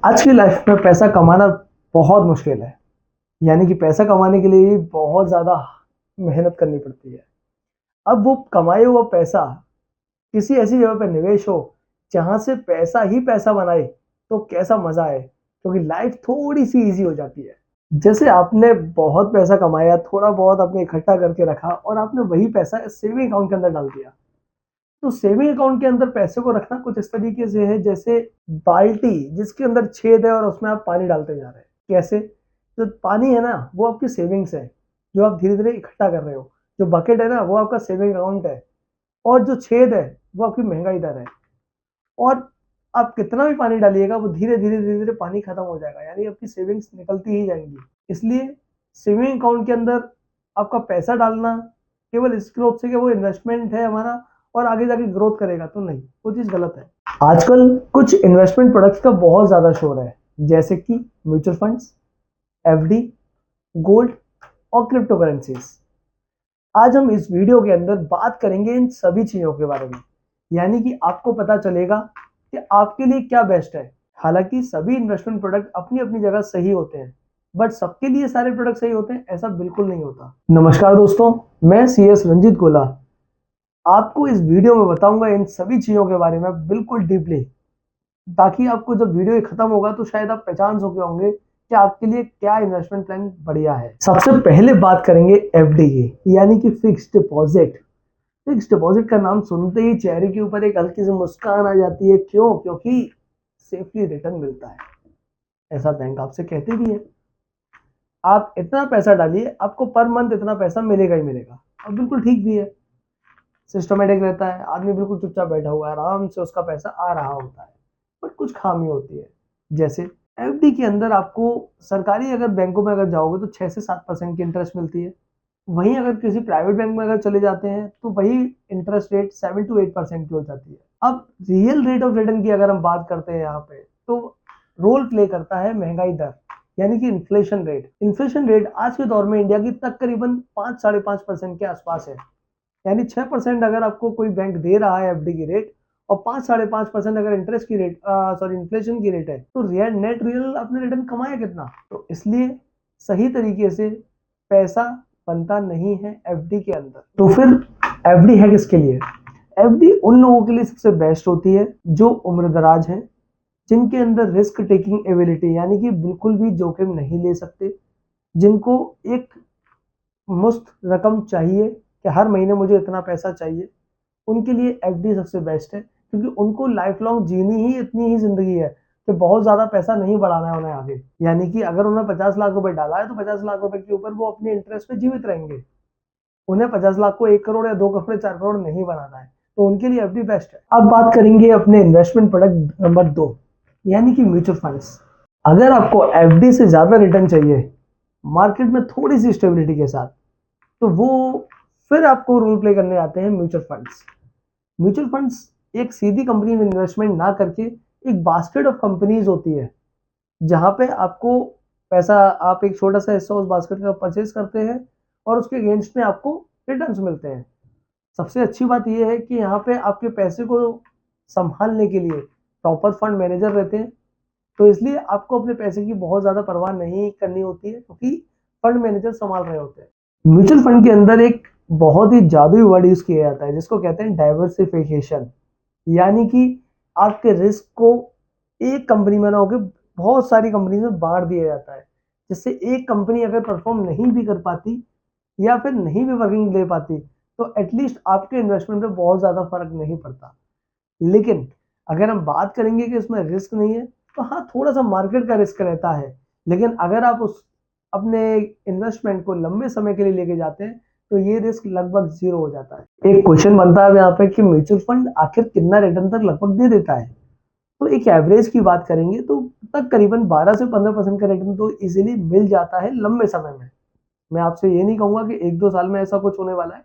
आज की लाइफ में पैसा कमाना बहुत मुश्किल है। यानी कि पैसा कमाने के लिए बहुत ज़्यादा मेहनत करनी पड़ती है। अब वो कमाए हुआ पैसा किसी ऐसी जगह पर निवेश हो जहाँ से पैसा ही पैसा बनाए तो कैसा मज़ा आए, क्योंकि लाइफ थोड़ी सी इजी हो जाती है। जैसे आपने बहुत पैसा कमाया, थोड़ा बहुत आपने इकट्ठा करके रखा और आपने वही पैसा सेविंग अकाउंट के अंदर डाल दिया। तो सेविंग अकाउंट के अंदर पैसे को रखना कुछ इस तरीके से है जैसे बाल्टी जिसके अंदर छेद है और उसमें आप पानी डालते जा रहे हैं। कैसे? जो पानी है ना वो आपकी सेविंग्स है, जो आप धीरे धीरे इकट्ठा कर रहे हो। जो बकेट है ना वो आपका सेविंग अकाउंट है, और जो छेद है वो आपकी महंगाई दर है। और आप कितना भी पानी डालिएगा वो धीरे धीरे पानी खत्म हो जाएगा, यानी आपकी सेविंग्स निकलती ही जाएंगी। इसलिए सेविंग अकाउंट के अंदर आपका पैसा डालना केवल इस ग्रोथ से कि वो इन्वेस्टमेंट है हमारा और आगे जाके ग्रोथ करेगा, तो नहीं, वो चीज़ गलत है। आजकल कुछ इन्वेस्टमेंट प्रोडक्ट्स का बहुत ज़्यादा शोर है, जैसे कि म्यूचुअल फंड्स, एफडी, गोल्ड और क्रिप्टो करेंसीज। आज हम इस वीडियो के अंदर बात करेंगे इन सभी चीज़ों के बारे में, यानी कि आपको पता चलेगा कि आपके लिए क्या बेस्ट है। हालांकि सभी इन्वेस्टमेंट प्रोडक्ट अपनी अपनी जगह सही होते हैं, बट सबके लिए सारे प्रोडक्ट सही होते हैं ऐसा बिल्कुल नहीं होता। नमस्कार दोस्तों, मैं CS रंजीत गोला आपको इस वीडियो में बताऊंगा इन सभी चीज़ों के बारे में बिल्कुल डीपली, ताकि आपको जब वीडियो खत्म होगा तो शायद आप पहचान सके होंगे कि आपके लिए क्या इन्वेस्टमेंट प्लान बढ़िया है। सबसे पहले बात करेंगे एफडी की, यानी कि फिक्स्ड डिपॉजिट। फिक्स्ड डिपॉजिट का नाम सुनते ही चेहरे के ऊपर एक हल्की सी मुस्कान आ जाती है। क्यों? क्योंकि सेफली रिटर्न मिलता है, ऐसा बैंक आपसे कहते भी है। आप इतना पैसा डालिए, आपको पर मंथ इतना पैसा मिलेगा ही मिलेगा, और बिल्कुल ठीक भी है। सिस्टमेटिक रहता है, आदमी बिल्कुल चुपचाप बैठा हुआ है, आराम से उसका पैसा आ रहा होता है। बट कुछ खामी होती है, जैसे एफडी के अंदर आपको सरकारी अगर बैंकों में अगर जाओगे तो 6 से 7% की इंटरेस्ट मिलती है। वहीं अगर किसी प्राइवेट बैंक में अगर चले जाते हैं तो वही इंटरेस्ट रेट 7 to 8% की हो जाती है। अब रियल रेट ऑफ रिटर्न की अगर हम बात करते हैं यहाँ पे, तो रोल प्ले करता है महंगाई दर, यानी कि इन्फ्लेशन रेट। इन्फ्लेशन रेट आज के दौर में इंडिया की तकरीबन 5-5.5% के आसपास है। यानी 6% अगर आपको कोई बैंक दे रहा है एफडी की रेट, और 5-5.5% अगर इंटरेस्ट की रेट इन्फ्लेशन की रेट है, तो रियल आपने रिटर्न कमाया कितना? तो इसलिए सही तरीके से पैसा बनता नहीं है एफडी के अंदर। तो फिर एफडी है किसके लिए? एफडी उन लोगों के लिए सबसे बेस्ट होती है जो उम्र दराज हैं, जिनके अंदर रिस्क टेकिंग एबिलिटी, यानी कि बिल्कुल भी जोखिम नहीं ले सकते, जिनको एक मुश्त रकम चाहिए कि हर महीने मुझे इतना पैसा चाहिए, उनके लिए एफडी सबसे बेस्ट है। क्योंकि उनको लाइफ लॉन्ग जीनी ही इतनी ही जिंदगी है कि बहुत ज़्यादा पैसा नहीं बढ़ाना है उन्हें आगे। यानी कि अगर उन्हें 50 लाख रुपए डाला है तो 50 लाख रुपए के ऊपर वो अपने इंटरेस्ट पे जीवित रहेंगे। उन्हें 50 लाख को 1 करोड़ या 2 करोड़ 4 करोड़ नहीं बनाना है, तो उनके लिए एफडी बेस्ट है। अब बात करेंगे अपने इन्वेस्टमेंट प्रोडक्ट नंबर 2, यानी कि म्यूचुअल फंड्स। अगर आपको एफडी से ज़्यादा रिटर्न चाहिए मार्केट में थोड़ी सी स्टेबिलिटी के साथ, तो वो फिर आपको रोल प्ले करने आते हैं म्यूचुअल फंड्स। म्यूचुअल फंड्स एक सीधी कंपनी में इन्वेस्टमेंट ना करके एक बास्केट ऑफ कंपनीज होती है, जहां पे आपको पैसा, आप एक छोटा सा हिस्सा उस बास्केट का परचेज करते हैं और उसके अगेंस्ट में आपको रिटर्न्स मिलते हैं। सबसे अच्छी बात यह है कि यहाँ पे आपके पैसे को संभालने के लिए प्रॉपर फंड मैनेजर रहते हैं, तो इसलिए आपको अपने पैसे की बहुत ज़्यादा परवाह नहीं करनी होती है, क्योंकि फंड मैनेजर संभाल रहे होते हैं। म्यूचुअल फंड के अंदर एक बहुत ही जादुई वर्ड यूज किया जाता है जिसको कहते हैं डाइवर्सिफिकेशन, यानी कि आपके रिस्क को एक कंपनी में ना होकर बहुत सारी कंपनी में बांट दिया जाता है, जिससे एक कंपनी अगर परफॉर्म नहीं भी कर पाती या फिर नहीं भी वर्किंग ले पाती, तो एटलीस्ट आपके इन्वेस्टमेंट पे बहुत ज़्यादा फर्क नहीं पड़ता। लेकिन अगर हम बात करेंगे कि इसमें रिस्क नहीं है, तो हाँ, थोड़ा सा मार्केट का रिस्क रहता है। लेकिन अगर आप उस अपने इन्वेस्टमेंट को लंबे समय के लिए लेके जाते हैं तो ये रिस्क लगभग जीरो हो जाता है। एक क्वेश्चन बनता है यहाँ पे कि म्यूचुअल फंड आखिर कितना रिटर्न तक लगभग दे देता है? तो एक एवरेज की बात करेंगे तो तकरीबन 12 से 15% का रिटर्न तो इजीली मिल जाता है लंबे समय में। मैं आपसे ये नहीं कहूंगा कि 1-2 साल में ऐसा कुछ होने वाला है,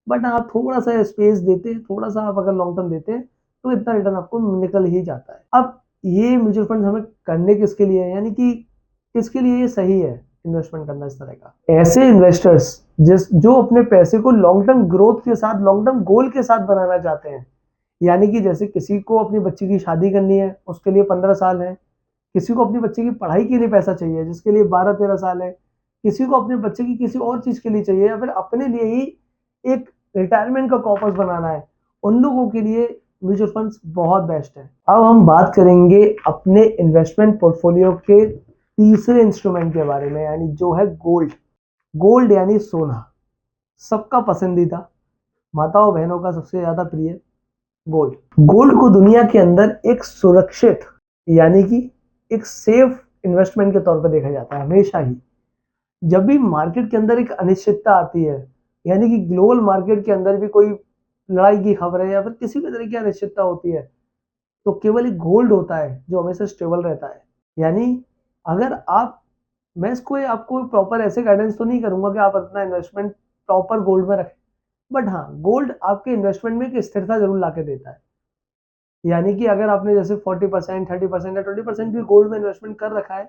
बट आप थोड़ा सा स्पेस देते हैं, थोड़ा सा आप अगर लॉन्ग टर्म देते हैं तो इतना रिटर्न आपको निकल ही जाता है। अब ये म्यूचुअल फंड हमें करने किसके लिए है, यानी कि किसके लिए ये सही है इन्वेस्टमेंट करना इस तरह का? ऐसे इन्वेस्टर्स जो अपने पैसे को लॉन्ग टर्म ग्रोथ के साथ, लॉन्ग टर्म गोल के साथ बनाना चाहते हैं। यानी कि जैसे किसी को अपनी बच्ची की शादी करनी है, उसके लिए 15 साल है, किसी को अपने बच्चे की पढ़ाई के लिए पैसा चाहिए जिसके लिए 12-13 साल है, किसी को अपने बच्चे की किसी और चीज के लिए चाहिए, या फिर अपने लिए ही एक रिटायरमेंट का कॉर्पस बनाना है, उन लोगों के लिए म्यूचुअल फंड्स बहुत बेस्ट है। अब हम बात करेंगे अपने इन्वेस्टमेंट पोर्टफोलियो के तीसरे इंस्ट्रूमेंट के बारे में, यानी जो है गोल्ड। गोल्ड यानी सोना, सबका पसंदीदा, माताओं बहनों का सबसे ज्यादा प्रिय गोल्ड। गोल्ड को दुनिया के अंदर एक सुरक्षित यानी कि एक सेफ इन्वेस्टमेंट के तौर पर देखा जाता है हमेशा ही। जब भी मार्केट के अंदर एक अनिश्चितता आती है, यानी कि ग्लोबल मार्केट के अंदर भी कोई लड़ाई की खबर है या फिर किसी भी तरह की अनिश्चितता होती है, तो केवल एक गोल्ड होता है जो हमेशा स्टेबल रहता है। यानी अगर आप, मैं इसको आपको प्रॉपर ऐसे गाइडेंस तो नहीं करूंगा कि आप अपना इन्वेस्टमेंट प्रॉपर गोल्ड में रखें, बट हाँ, गोल्ड आपके इन्वेस्टमेंट में एक स्थिरता जरूर ला के देता है। यानी कि अगर आपने जैसे 40%, 30% या 20% भी गोल्ड में इन्वेस्टमेंट कर रखा है,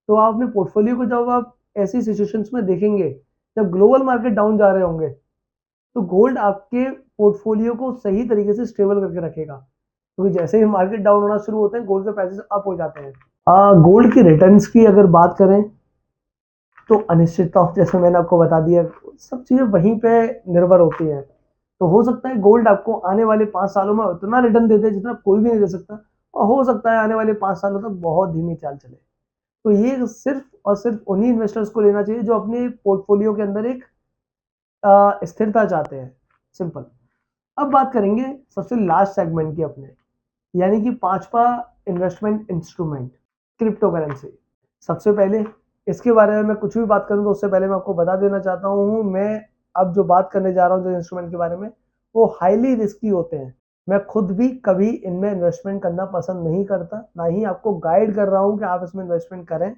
तो आप अपने पोर्टफोलियो को जब आप ऐसी सिचुएशंस में देखेंगे, जब ग्लोबल मार्केट डाउन जा रहे होंगे, तो गोल्ड आपके पोर्टफोलियो को सही तरीके से स्टेबल करके रखेगा, क्योंकि जैसे ही मार्केट डाउन होना शुरू होते हैं गोल्ड के प्राइसेस अप हो जाते हैं। गोल्ड की रिटर्न्स की अगर बात करें तो अनिश्चितता, जैसे मैंने आपको बता दिया, सब चीजें वहीं पे निर्भर होती हैं। तो हो सकता है गोल्ड आपको आने वाले 5 सालों में उतना रिटर्न दे दे जितना कोई भी नहीं दे सकता, और हो सकता है आने वाले 5 सालों तक बहुत धीमी चाल चले। तो ये सिर्फ और सिर्फ उन्हीं इन्वेस्टर्स को लेना चाहिए जो अपने पोर्टफोलियो के अंदर एक स्थिरता चाहते हैं, सिंपल। अब बात करेंगे सबसे लास्ट सेगमेंट की अपने, यानी कि पांचवा इन्वेस्टमेंट इंस्ट्रूमेंट, क्रिप्टो करेंसी। सबसे पहले इसके बारे में मैं कुछ भी बात करूं तो उससे पहले मैं आपको बता देना चाहता हूं, मैं अब जो बात करने जा रहा हूं जो इंस्ट्रूमेंट के बारे में, वो हाईली रिस्की होते हैं। मैं खुद भी कभी इनमें इन्वेस्टमेंट करना पसंद नहीं करता, ना ही आपको गाइड कर रहा हूं कि आप इसमें इन्वेस्टमेंट करें।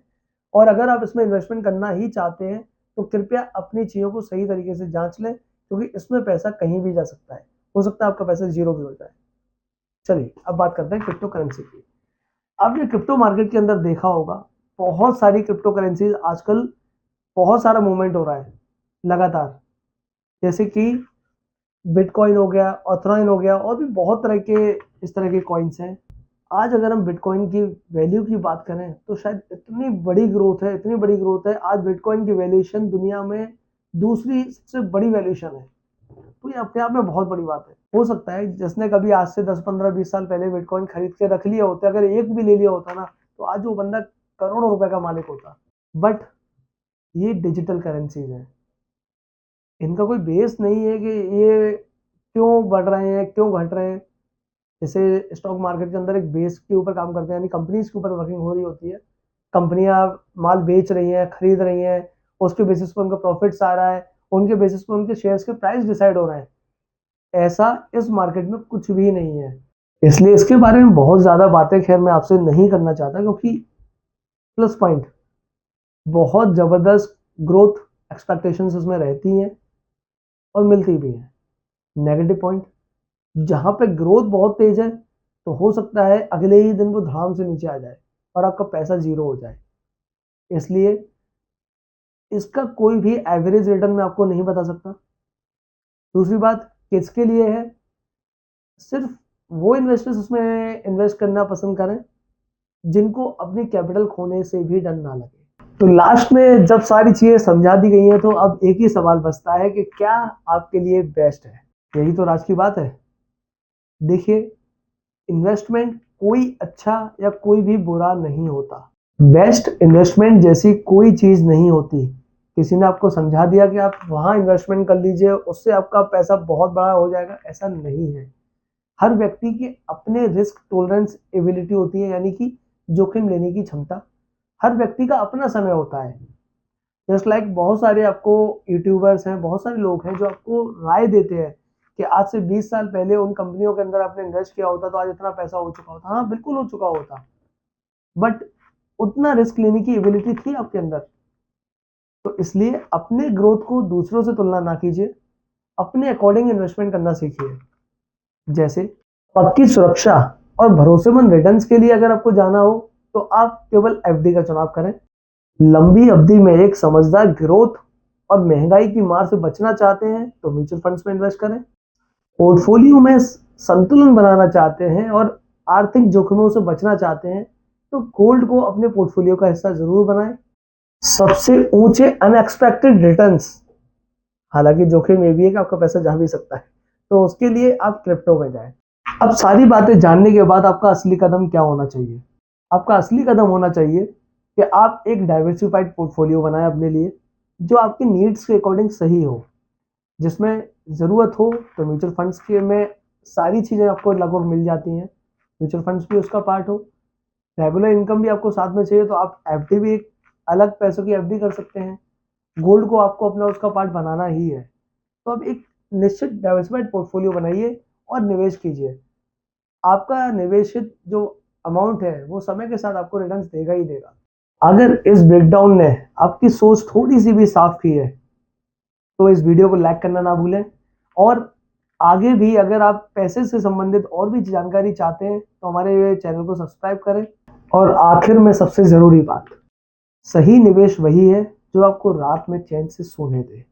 और अगर आप इसमें इन्वेस्टमेंट करना ही चाहते हैं तो कृपया अपनी चीज़ों को सही तरीके से जांच लें, क्योंकि इसमें पैसा कहीं भी जा सकता है, हो सकता है आपका पैसा जीरो भी हो जाए। चलिए अब बात करते हैं क्रिप्टो करेंसी की। आपने क्रिप्टो मार्केट के अंदर देखा होगा, बहुत सारी क्रिप्टो करेंसीज आजकल, बहुत सारा मूवमेंट हो रहा है लगातार, जैसे कि बिटकॉइन हो गया, ऑथराइन हो गया, और भी बहुत तरह के इस तरह के कॉइन्स हैं। आज अगर हम बिटकॉइन की वैल्यू की बात करें तो शायद इतनी बड़ी ग्रोथ है, इतनी बड़ी ग्रोथ है, आज बिटकॉइन की वैल्यूएशन दुनिया में दूसरी सबसे बड़ी वैल्यूएशन है। तो ये अपने आप में बहुत बड़ी बात है। हो सकता है जिसने कभी आज से 10, 15, 20 साल पहले बिटकॉइन खरीद के रख लिया होता, अगर एक भी ले लिया होता ना, तो आज वो बंदा करोड़ों रुपए का मालिक होता। बट ये डिजिटल करेंसीज है, इनका कोई बेस नहीं है कि ये क्यों बढ़ रहे हैं क्यों घट रहे हैं। जैसे स्टॉक मार्केट के अंदर एक बेस के ऊपर काम करते हैं, यानी कंपनीज के ऊपर वर्किंग हो रही होती है, कंपनियां माल बेच रही हैं, खरीद रही हैं, उसके बेसिस पर उनका प्रॉफिट्स आ रहा है, उनके बेसिस पर उनके शेयर्स के प्राइस डिसाइड हो रहे हैं। ऐसा इस मार्केट में कुछ भी नहीं है, इसलिए इसके बारे में बहुत ज्यादा बातें खैर मैं आपसे नहीं करना चाहता, क्योंकि प्लस पॉइंट बहुत जबरदस्त ग्रोथ एक्सपेक्टेशंस उसमें रहती हैं और मिलती भी हैं। नेगेटिव पॉइंट, जहां पे ग्रोथ बहुत तेज है तो हो सकता है अगले ही दिन वो धड़ाम से नीचे आ जाए और आपका पैसा जीरो हो जाए। इसलिए इसका कोई भी एवरेज रिटर्न मैं आपको नहीं बता सकता। दूसरी बात किसके लिए है, सिर्फ वो इन्वेस्टर्स उसमें इन्वेस्ट करना पसंद करें जिनको अपनी कैपिटल खोने से भी डर ना लगे। तो लास्ट में जब सारी चीजें समझा दी गई हैं, तो अब एक ही सवाल बचता है कि क्या आपके लिए बेस्ट है। यही तो राज की बात है। देखिए, इन्वेस्टमेंट कोई अच्छा या कोई भी बुरा नहीं होता, बेस्ट इन्वेस्टमेंट जैसी कोई चीज नहीं होती। किसी ने आपको समझा दिया कि आप वहां इन्वेस्टमेंट कर लीजिए उससे आपका पैसा बहुत बड़ा हो जाएगा, ऐसा नहीं है। हर व्यक्ति के अपने रिस्क टॉलरेंस एबिलिटी होती है, यानी कि जोखिम लेने की क्षमता। हर व्यक्ति का अपना समय होता है। जस्ट लाइक बहुत सारे आपको यूट्यूबर्स हैं, बहुत सारे लोग हैं जो आपको राय देते हैं कि आज से 20 साल पहले उन कंपनियों के अंदर आपने इन्वेस्ट किया होता तो आज इतना पैसा हो चुका होता। हाँ, बिल्कुल हो चुका होता, बट उतना रिस्क लेने की एबिलिटी थी आपके अंदर। तो इसलिए अपने ग्रोथ को दूसरों से तुलना ना कीजिए, अपने अकॉर्डिंग इन्वेस्टमेंट करना सीखिए। जैसे पक्की सुरक्षा और भरोसेमंद रिटर्न्स के लिए अगर आपको जाना हो तो आप केवल एफडी का चुनाव करें। लंबी अवधि में एक समझदार ग्रोथ और महंगाई की मार से बचना चाहते हैं तो म्यूचुअल फंड्स में इन्वेस्ट करें। पोर्टफोलियो में संतुलन बनाना चाहते हैं और आर्थिक जोखिमों से बचना चाहते हैं तो गोल्ड को अपने पोर्टफोलियो का हिस्सा जरूर बनाएं। सबसे ऊंचे अनएक्सपेक्टेड रिटर्न्स, हालांकि जोखिम ये भी है कि आपका पैसा जा भी सकता है, तो उसके लिए आप क्रिप्टो में जाएं। अब सारी बातें जानने के बाद आपका असली कदम क्या होना चाहिए? आपका असली कदम होना चाहिए कि आप एक डाइवर्सिफाइड पोर्टफोलियो बनाएं अपने लिए, जो आपके नीड्स के अकॉर्डिंग सही हो, जिसमें ज़रूरत हो तो म्यूचुअल फंड्स के में सारी चीज़ें आपको लगभग मिल जाती हैं, म्यूचुअल फंड्स भी उसका पार्ट हो। रेगुलर इनकम भी आपको साथ में चाहिए तो आप एफडी भी, एक अलग पैसों की एफडी कर सकते हैं। गोल्ड को आपको अपना उसका पार्ट बनाना ही है। तो अब एक निश्चित डाइवर्सिफाइड पोर्टफोलियो बनाइए और निवेश कीजिए। आपका निवेशित जो अमाउंट है वो समय के साथ आपको रिटर्न्स देगा ही देगा। अगर इस ब्रेकडाउन ने आपकी सोच थोड़ी सी भी साफ की है तो इस वीडियो को लाइक करना ना भूलें, और आगे भी अगर आप पैसे से संबंधित और भी जानकारी चाहते हैं तो हमारे चैनल को सब्सक्राइब करें। और आखिर में सबसे ज़रूरी बात, सही निवेश वही है जो आपको रात में चैन से सोने दे।